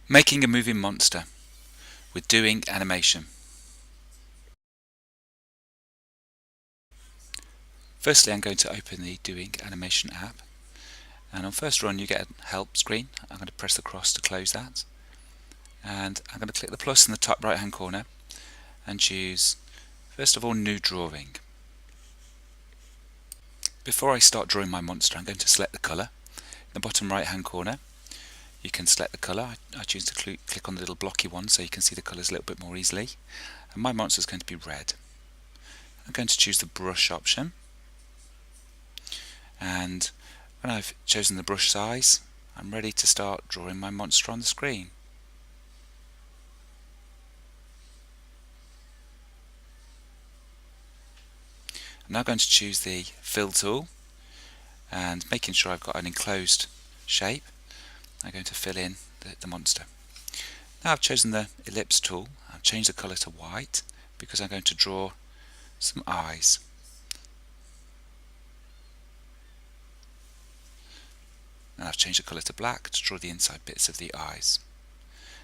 Making a moving monster with Doing Animation. Firstly, I'm going to open the Doing Animation app, and on first run you get a help screen. I'm going to press the cross to close that, and I'm going to click the plus in the top right hand corner and choose first of all New Drawing. Before I start drawing my monster, I'm going to select the colour. In the bottom right hand corner you can select the colour. I choose to click on the little blocky one so you can see the colours a little bit more easily, and my monster is going to be red. I'm going to choose the brush option, and when I've chosen the brush size, I'm ready to start drawing my monster on the screen. I'm now going to choose the fill tool, and making sure I've got an enclosed shape, I'm going to fill in the monster. Now I've chosen the ellipse tool. I've changed the colour to white because I'm going to draw some eyes. And I've changed the colour to black to draw the inside bits of the eyes.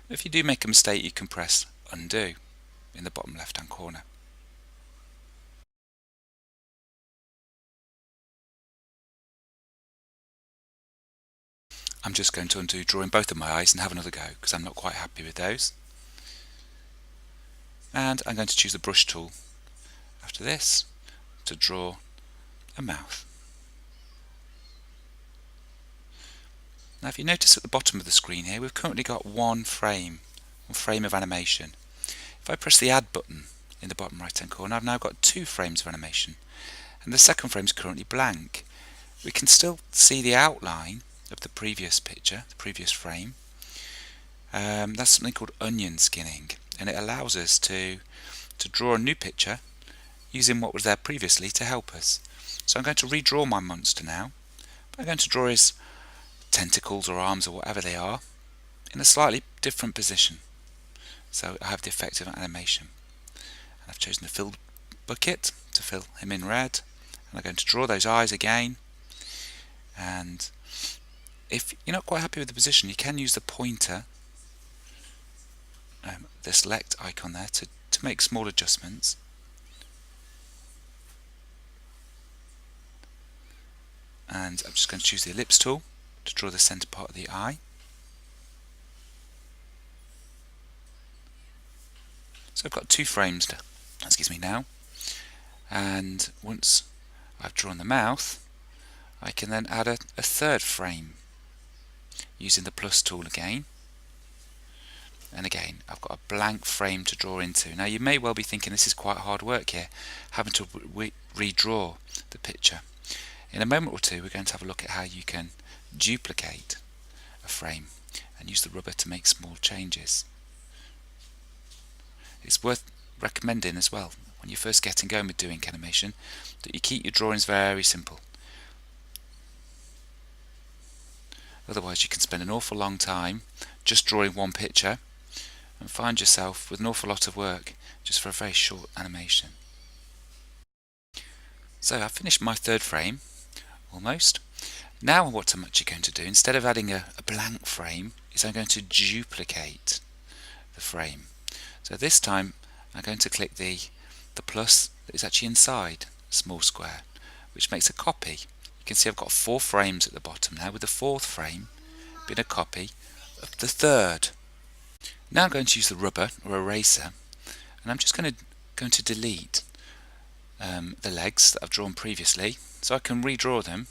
If you do make a mistake, you can press undo in the bottom left hand corner. I'm just going to undo drawing both of my eyes and have another go because I'm not quite happy with those. And I'm going to choose the brush tool after this to draw a mouth. Now if you notice at the bottom of the screen here, we've currently got one frame of animation. If I press the add button in the bottom right hand corner, I've now got 2 frames of animation, and the second frame is currently blank. We can still see the outline of the previous picture, the previous frame. That's something called onion skinning, and it allows us to draw a new picture using what was there previously to help us. So I'm going to redraw my monster now. I'm going to draw his tentacles or arms or whatever they are in a slightly different position, so I have the effect of animation. And I've chosen the fill bucket to fill him in red, and I'm going to draw those eyes again. And if you're not quite happy with the position, you can use the pointer, the select icon there, to make small adjustments. And I'm just going to choose the ellipse tool to draw the centre part of the eye. So I've got 2 frames now, and once I've drawn the mouth, I can then add a third frame using the plus tool again. And again, I've got a blank frame to draw into. Now you may well be thinking this is quite hard work here, having to redraw the picture. In a moment or two we're going to have a look at how you can duplicate a frame and use the rubber to make small changes. It's worth recommending as well, when you're first getting going with doing animation, that you keep your drawings very simple. Otherwise you can spend an awful long time just drawing one picture and find yourself with an awful lot of work just for a very short animation. So I've finished my third frame, almost. Now what I'm actually going to do, instead of adding a blank frame, is I'm going to duplicate the frame. So this time I'm going to click the plus that is actually inside a small square, which makes a copy. You can see I've got 4 frames at the bottom now, with the 4th frame being a copy of the 3rd. Now I'm going to use the rubber or eraser, and I'm just going to delete the legs that I've drawn previously, so I can redraw them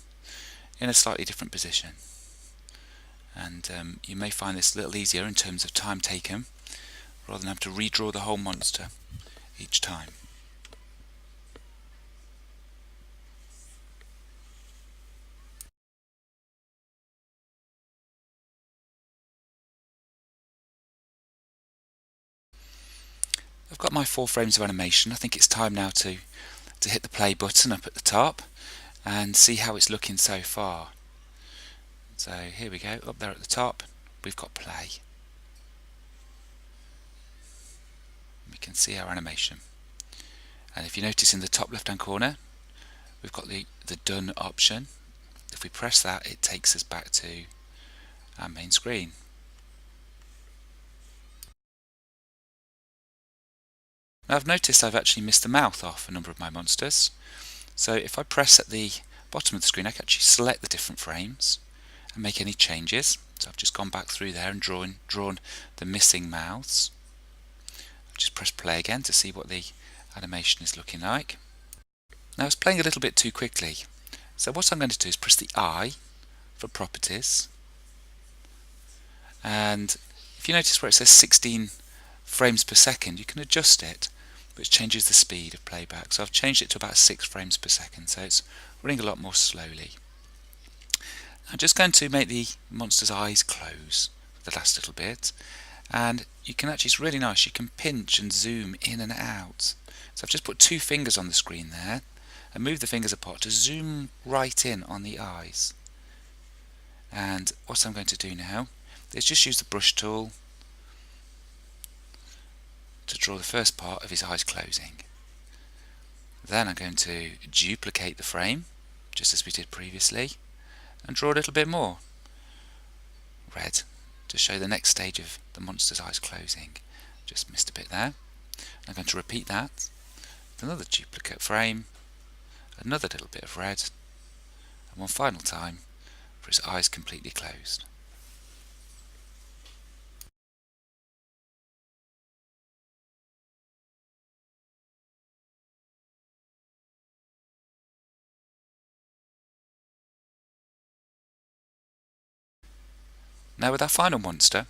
in a slightly different position. And you may find this a little easier in terms of time taken, rather than have to redraw the whole monster each time. I've got my 4 frames of animation. I think it's time now to hit the play button up at the top and see how it's looking so far. So here we go, up there at the top we've got play. We can see our animation, and if you notice in the top left hand corner we've got the done option. If we press that, it takes us back to our main screen. Now I've noticed I've actually missed the mouth off a number of my monsters. So if I press at the bottom of the screen, I can actually select the different frames and make any changes. So I've just gone back through there and drawn the missing mouths. I'll just press play again to see what the animation is looking like. Now it's playing a little bit too quickly. So what I'm going to do is press the I for properties. And if you notice where it says 16 frames per second, you can adjust it, which changes the speed of playback. So I've changed it to about 6 frames per second, so it's running a lot more slowly. I'm just going to make the monster's eyes close the last little bit, and you can actually, it's really nice, you can pinch and zoom in and out. So I've just put 2 fingers on the screen there and move the fingers apart to zoom right in on the eyes. And what I'm going to do now is just use the brush tool to draw the first part of his eyes closing. Then I'm going to duplicate the frame, just as we did previously, and draw a little bit more red to show the next stage of the monster's eyes closing. Just missed a bit there. I'm going to repeat that with another duplicate frame, another little bit of red, and one final time for his eyes completely closed. Now with our final monster,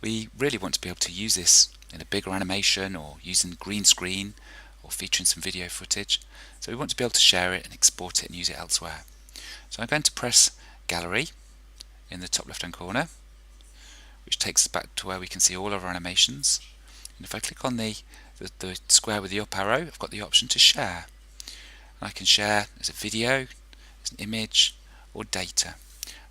we really want to be able to use this in a bigger animation or using green screen or featuring some video footage. So we want to be able to share it and export it and use it elsewhere. So I'm going to press Gallery in the top left hand corner, which takes us back to where we can see all of our animations. And if I click on the square with the up arrow, I've got the option to share. And I can share as a video, as an image, or data.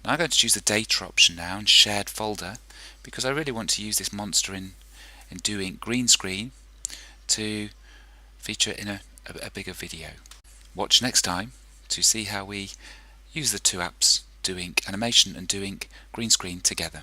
Now I'm going to choose the data option now and shared folder, because I really want to use this monster in doing green screen to feature in a bigger video. Watch next time to see how we use the 2 apps, doing animation and doing green screen together.